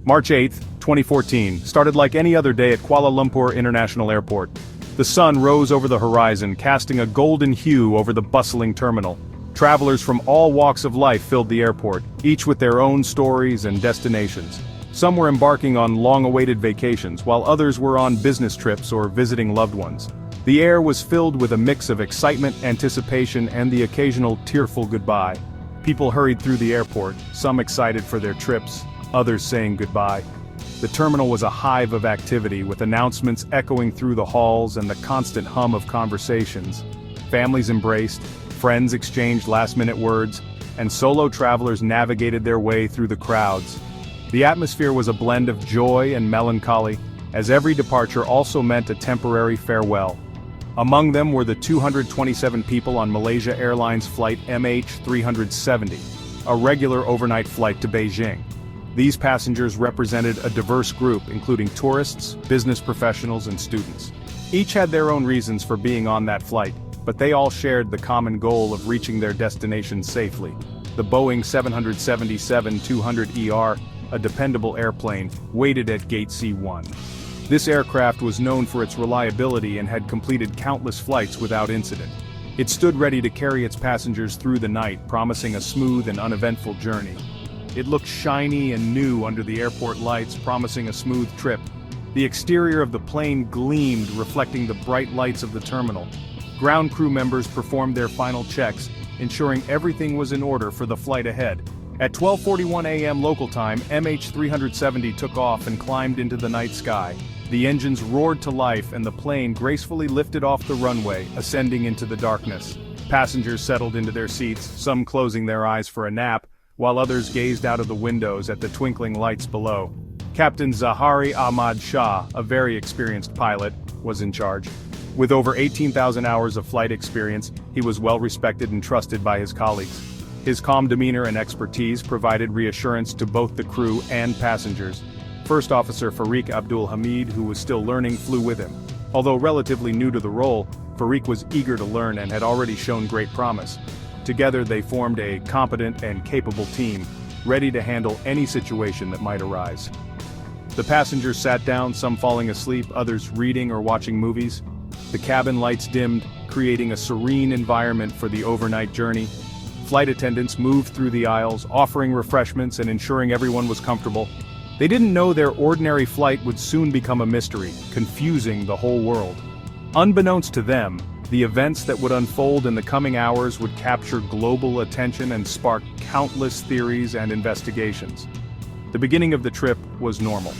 March 8, 2014, started like any other day at Kuala Lumpur International Airport. The sun rose over the horizon, casting a golden hue over the bustling terminal. Travelers from all walks of life filled the airport, each with their own stories and destinations. Some were embarking on long-awaited vacations, while others were on business trips or visiting loved ones. The air was filled with a mix of excitement, anticipation, and the occasional tearful goodbye. People hurried through the airport, some excited for their trips, others saying goodbye. The terminal was a hive of activity, with announcements echoing through the halls and the constant hum of conversations. Families embraced, friends exchanged last-minute words, and solo travelers navigated their way through the crowds. The atmosphere was a blend of joy and melancholy, as every departure also meant a temporary farewell. Among them were the 227 people on Malaysia Airlines Flight MH370, a regular overnight flight to Beijing. These passengers represented a diverse group including tourists, business professionals, and students. Each had their own reasons for being on that flight, but they all shared the common goal of reaching their destination safely. The Boeing 777-200ER, a dependable airplane, waited at Gate C1. This aircraft was known for its reliability and had completed countless flights without incident. It stood ready to carry its passengers through the night, promising a smooth and uneventful journey. It looked shiny and new under the airport lights, promising a smooth trip. The exterior of the plane gleamed, reflecting the bright lights of the terminal. Ground crew members performed their final checks, ensuring everything was in order for the flight ahead. At 12:41 a.m. local time, MH370 took off and climbed into the night sky. The engines roared to life and the plane gracefully lifted off the runway, ascending into the darkness. Passengers settled into their seats, some closing their eyes for a nap, while others gazed out of the windows at the twinkling lights below. Captain Zahari Ahmad Shah, a very experienced pilot, was in charge. With over 18,000 hours of flight experience, he was well respected and trusted by his colleagues. His calm demeanor and expertise provided reassurance to both the crew and passengers. First Officer Farik Abdul Hamid, who was still learning, flew with him. Although relatively new to the role, Farik was eager to learn and had already shown great promise. Together they formed a competent and capable team, ready to handle any situation that might arise. The passengers sat down, some falling asleep, others reading or watching movies. The cabin lights dimmed, creating a serene environment for the overnight journey. Flight attendants moved through the aisles, offering refreshments and ensuring everyone was comfortable. They didn't know their ordinary flight would soon become a mystery, confusing the whole world. Unbeknownst to them, the events that would unfold in the coming hours would capture global attention and spark countless theories and investigations. The beginning of the trip was normal.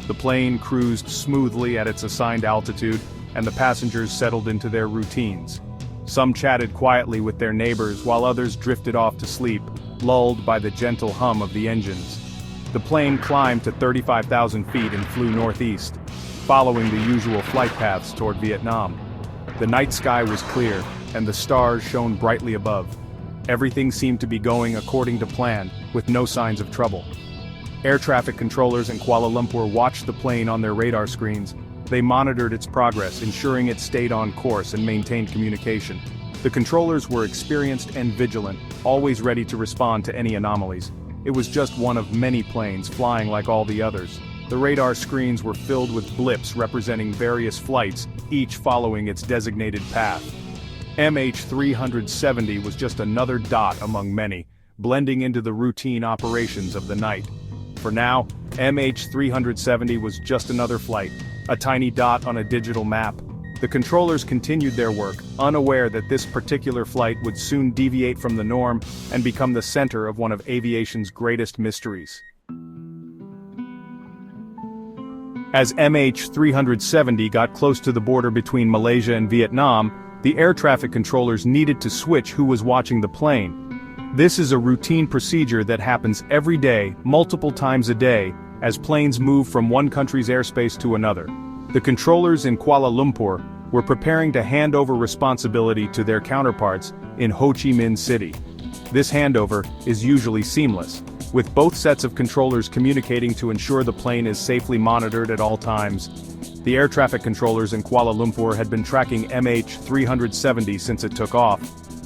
The plane cruised smoothly at its assigned altitude, and the passengers settled into their routines. Some chatted quietly with their neighbors while others drifted off to sleep, lulled by the gentle hum of the engines. The plane climbed to 35,000 feet and flew northeast, following the usual flight paths toward Vietnam. The night sky was clear, and the stars shone brightly above. Everything seemed to be going according to plan, with no signs of trouble. Air traffic controllers in Kuala Lumpur watched the plane on their radar screens. They monitored its progress, ensuring it stayed on course and maintained communication. The controllers were experienced and vigilant, always ready to respond to any anomalies. It was just one of many planes flying like all the others. The radar screens were filled with blips representing various flights, each following its designated path. MH370 was just another dot among many, blending into the routine operations of the night. For now, MH370 was just another flight, a tiny dot on a digital map. The controllers continued their work, unaware that this particular flight would soon deviate from the norm and become the center of one of aviation's greatest mysteries. As MH370 got close to the border between Malaysia and Vietnam, the air traffic controllers needed to switch who was watching the plane. This is a routine procedure that happens every day, multiple times a day, as planes move from one country's airspace to another. The controllers in Kuala Lumpur were preparing to hand over responsibility to their counterparts in Ho Chi Minh City. This handover is usually seamless, with both sets of controllers communicating to ensure the plane is safely monitored at all times. The air traffic controllers in Kuala Lumpur had been tracking MH370 since it took off.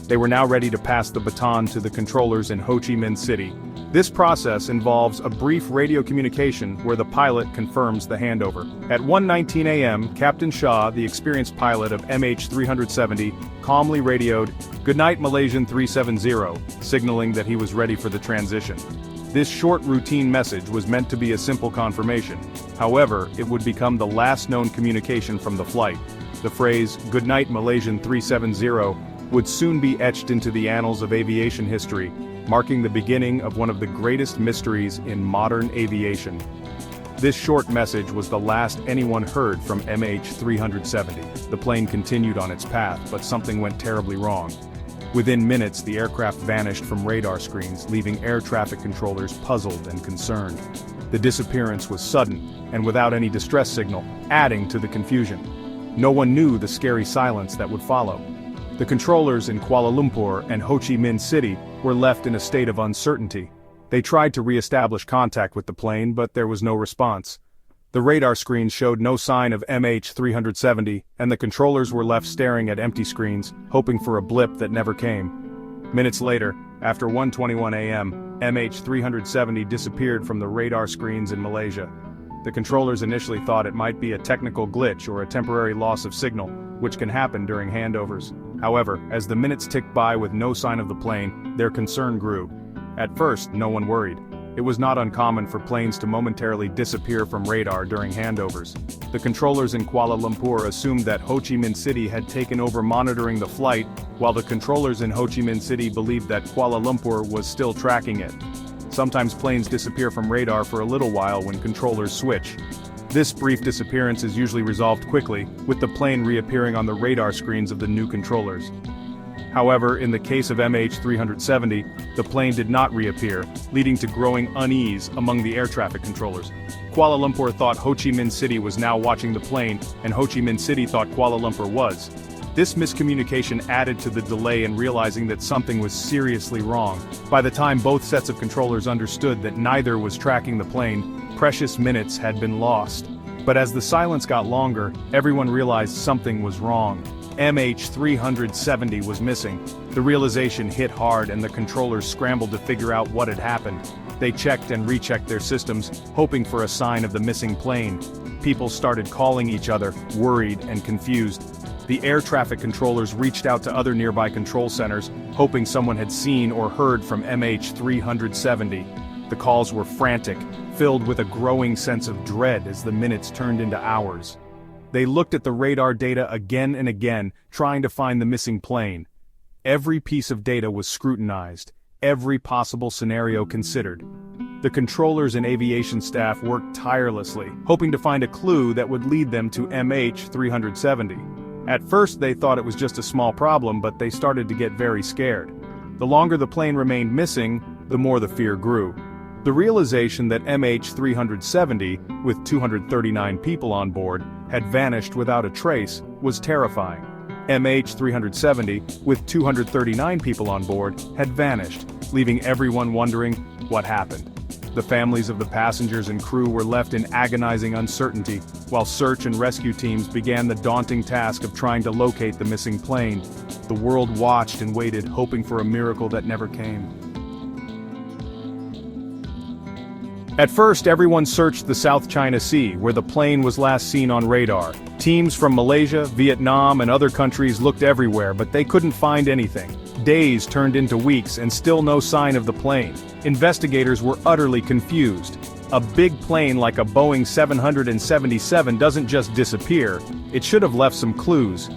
They were now ready to pass the baton to the controllers in Ho Chi Minh City, This process involves a brief radio communication where the pilot confirms the handover. At 1:19 a.m., Captain Shaw, the experienced pilot of MH370, calmly radioed, "Good night, Malaysian 370, signaling that he was ready for the transition. This short routine message was meant to be a simple confirmation. However, it would become the last known communication from the flight. The phrase, "Good night, Malaysian 370, would soon be etched into the annals of aviation history, marking the beginning of one of the greatest mysteries in modern aviation. This short message was the last anyone heard from MH370. The plane continued on its path, but something went terribly wrong. Within minutes, the aircraft vanished from radar screens, leaving air traffic controllers puzzled and concerned. The disappearance was sudden, and without any distress signal, adding to the confusion. No one knew the scary silence that would follow. The controllers in Kuala Lumpur and Ho Chi Minh City were left in a state of uncertainty. They tried to re-establish contact with the plane, but there was no response. The radar screens showed no sign of MH370, and the controllers were left staring at empty screens, hoping for a blip that never came. Minutes later, after 1:21 a.m., MH370 disappeared from the radar screens in Malaysia. The controllers initially thought it might be a technical glitch or a temporary loss of signal, which can happen during handovers. However, as the minutes ticked by with no sign of the plane, their concern grew. At first, no one worried. It was not uncommon for planes to momentarily disappear from radar during handovers. The controllers in Kuala Lumpur assumed that Ho Chi Minh City had taken over monitoring the flight, while the controllers in Ho Chi Minh City believed that Kuala Lumpur was still tracking it. Sometimes planes disappear from radar for a little while when controllers switch. This brief disappearance is usually resolved quickly, with the plane reappearing on the radar screens of the new controllers. However, in the case of MH370, the plane did not reappear, leading to growing unease among the air traffic controllers. Kuala Lumpur thought Ho Chi Minh City was now watching the plane, and Ho Chi Minh City thought Kuala Lumpur was. This miscommunication added to the delay in realizing that something was seriously wrong. By the time both sets of controllers understood that neither was tracking the plane, precious minutes had been lost. But as the silence got longer, everyone realized something was wrong. MH370 was missing. The realization hit hard and the controllers scrambled to figure out what had happened. They checked and rechecked their systems, hoping for a sign of the missing plane. People started calling each other, worried and confused. The air traffic controllers reached out to other nearby control centers, hoping someone had seen or heard from MH370. The calls were frantic, filled with a growing sense of dread as the minutes turned into hours. They looked at the radar data again and again, trying to find the missing plane. Every piece of data was scrutinized, every possible scenario considered. The controllers and aviation staff worked tirelessly, hoping to find a clue that would lead them to MH370. At first they thought it was just a small problem, but they started to get very scared. The longer the plane remained missing, the more the fear grew. The realization that MH370, with 239 people on board, had vanished without a trace was terrifying. MH370, with 239 people on board, had vanished, leaving everyone wondering what happened. The families of the passengers and crew were left in agonizing uncertainty, while search and rescue teams began the daunting task of trying to locate the missing plane. The world watched and waited, hoping for a miracle that never came. At first, everyone searched the South China Sea, where the plane was last seen on radar. Teams from Malaysia, Vietnam, and other countries looked everywhere, but they couldn't find anything. Days turned into weeks and still no sign of the plane. Investigators were utterly confused. A big plane like a Boeing 777 doesn't just disappear, it should have left some clues.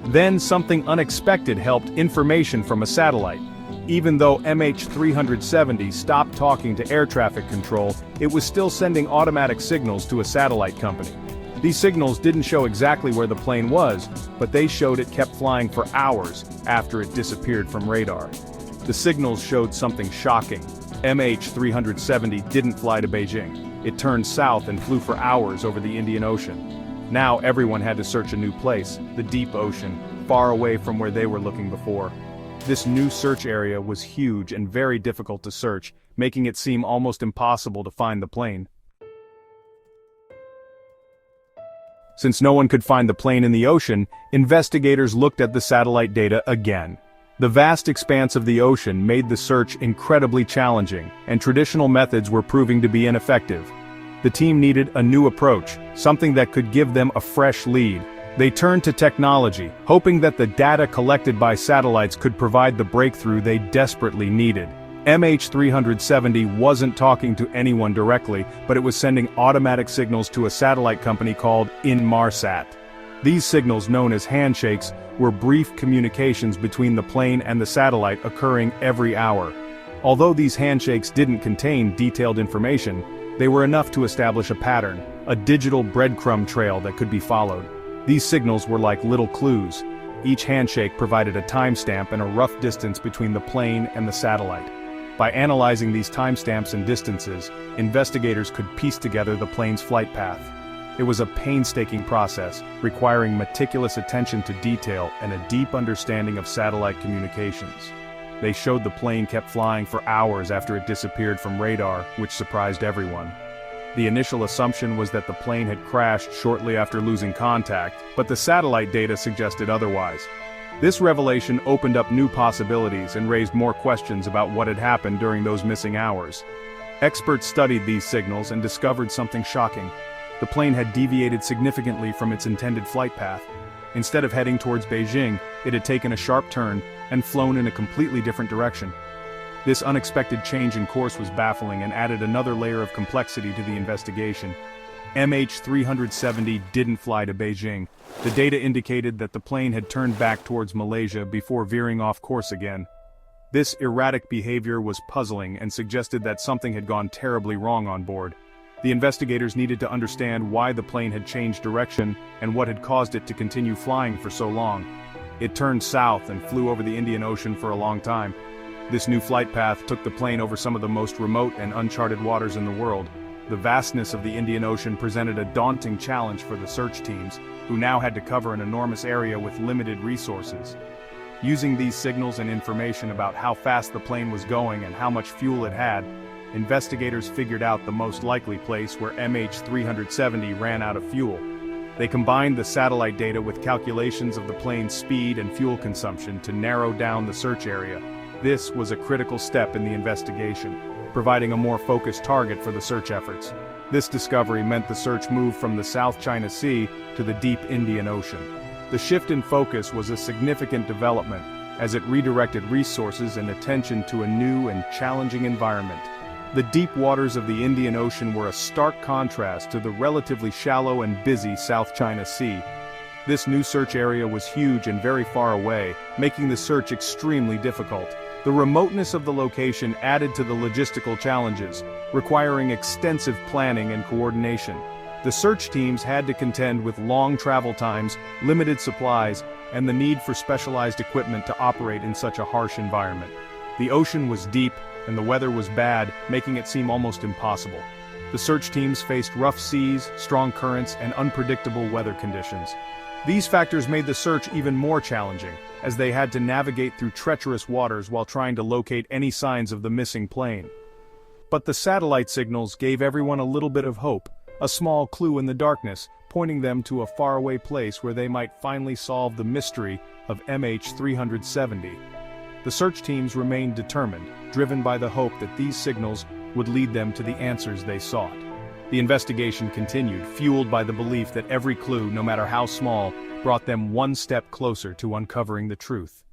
Then something unexpected helped: information from a satellite. Even though MH370 stopped talking to air traffic control, it was still sending automatic signals to a satellite company. These signals didn't show exactly where the plane was, but they showed it kept flying for hours after it disappeared from radar. The signals showed something shocking. MH370 didn't fly to Beijing. It turned south and flew for hours over the Indian Ocean. Now everyone had to search a new place, the deep ocean, far away from where they were looking before. This new search area was huge and very difficult to search, making it seem almost impossible to find the plane. Since no one could find the plane in the ocean, investigators looked at the satellite data again. The vast expanse of the ocean made the search incredibly challenging, and traditional methods were proving to be ineffective. The team needed a new approach, something that could give them a fresh lead. They turned to technology, hoping that the data collected by satellites could provide the breakthrough they desperately needed. MH370 wasn't talking to anyone directly, but it was sending automatic signals to a satellite company called Inmarsat. These signals, known as handshakes, were brief communications between the plane and the satellite occurring every hour. Although these handshakes didn't contain detailed information, they were enough to establish a pattern, a digital breadcrumb trail that could be followed. These signals were like little clues. Each handshake provided a timestamp and a rough distance between the plane and the satellite. By analyzing these timestamps and distances, investigators could piece together the plane's flight path. It was a painstaking process, requiring meticulous attention to detail and a deep understanding of satellite communications. They showed the plane kept flying for hours after it disappeared from radar, which surprised everyone. The initial assumption was that the plane had crashed shortly after losing contact, but the satellite data suggested otherwise. This revelation opened up new possibilities and raised more questions about what had happened during those missing hours. Experts studied these signals and discovered something shocking. The plane had deviated significantly from its intended flight path. Instead of heading towards Beijing, it had taken a sharp turn and flown in a completely different direction. This unexpected change in course was baffling and added another layer of complexity to the investigation. MH370 didn't fly to Beijing. The data indicated that the plane had turned back towards Malaysia before veering off course again. This erratic behavior was puzzling and suggested that something had gone terribly wrong on board. The investigators needed to understand why the plane had changed direction and what had caused it to continue flying for so long. It turned south and flew over the Indian Ocean for a long time. This new flight path took the plane over some of the most remote and uncharted waters in the world. The vastness of the Indian Ocean presented a daunting challenge for the search teams, who now had to cover an enormous area with limited resources. Using these signals and information about how fast the plane was going and how much fuel it had, investigators figured out the most likely place where MH370 ran out of fuel. They combined the satellite data with calculations of the plane's speed and fuel consumption to narrow down the search area. This was a critical step in the investigation, providing a more focused target for the search efforts. This discovery meant the search moved from the South China Sea to the deep Indian Ocean. The shift in focus was a significant development, as it redirected resources and attention to a new and challenging environment. The deep waters of the Indian Ocean were a stark contrast to the relatively shallow and busy South China Sea. This new search area was huge and very far away, making the search extremely difficult. The remoteness of the location added to the logistical challenges, requiring extensive planning and coordination. The search teams had to contend with long travel times, limited supplies, and the need for specialized equipment to operate in such a harsh environment. The ocean was deep, and the weather was bad, making it seem almost impossible. The search teams faced rough seas, strong currents, and unpredictable weather conditions. These factors made the search even more challenging, as they had to navigate through treacherous waters while trying to locate any signs of the missing plane. But the satellite signals gave everyone a little bit of hope, a small clue in the darkness, pointing them to a faraway place where they might finally solve the mystery of MH370. The search teams remained determined, driven by the hope that these signals would lead them to the answers they sought. The investigation continued, fueled by the belief that every clue, no matter how small, brought them one step closer to uncovering the truth.